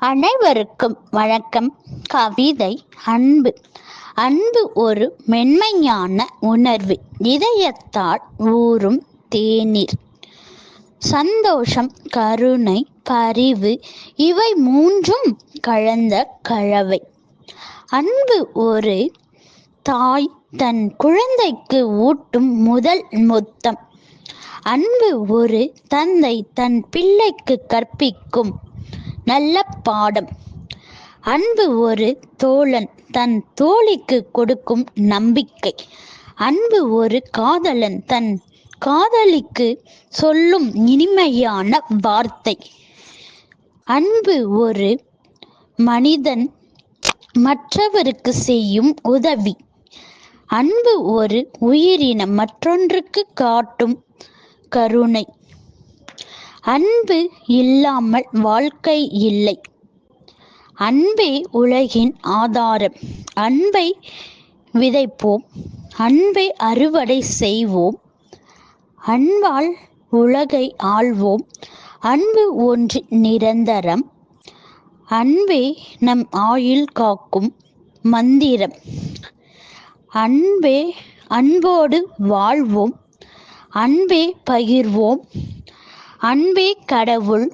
அனைவருக்கும் வணக்கம். கவிதை அன்பு. அன்பு ஒரு மென்மையான உணர்வு, இதயத்தால் ஊறும் தேநீர். சந்தோஷம், கருணை, பரிவு இவை மூன்றும் கலந்த கலவை. அன்பு ஒரு தாய் தன் குழந்தைக்கு ஊட்டும் முதல் முத்தம். அன்பு ஒரு தந்தை தன் பிள்ளைக்கு கற்பிக்கும் நல்ல பாடம். அன்பு ஒரு தோழன் தன் தோழிக்கு கொடுக்கும் நம்பிக்கை. அன்பு ஒரு காதலன் தன் காதலிக்கு சொல்லும் இனிமையான வார்த்தை. அன்பு ஒரு மனிதன் மற்றவருக்கு செய்யும் உதவி. அன்பு ஒரு உயிரினம் மற்றொன்றுக்கு காட்டும் கருணை. அன்பு இல்லாமல் வாழ்க்கை இல்லை. அன்பே உலகின் ஆதாரம். அன்பை விதைப்போம், அன்பை அறுவடை செய்வோம். அன்பால் உலகை ஆள்வோம். அன்பு ஒன்று நிரந்தரம். அன்பே நம் ஆயுள் காக்கும் மந்திரம். அன்போடு வாழ்வோம். அன்பே பகிர்வோம். அன்பே கடவுள்.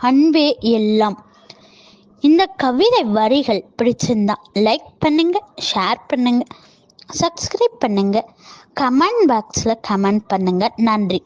அன்பே எல்லாம். இந்த கவிதை வரிகள் பிடிச்சிருந்தா லைக் பண்ணுங்க, ஷேர் பண்ணுங்க, சப்ஸ்கிரைப் பண்ணுங்க, கமெண்ட் பாக்ஸில் கமெண்ட் பண்ணுங்க. நன்றி.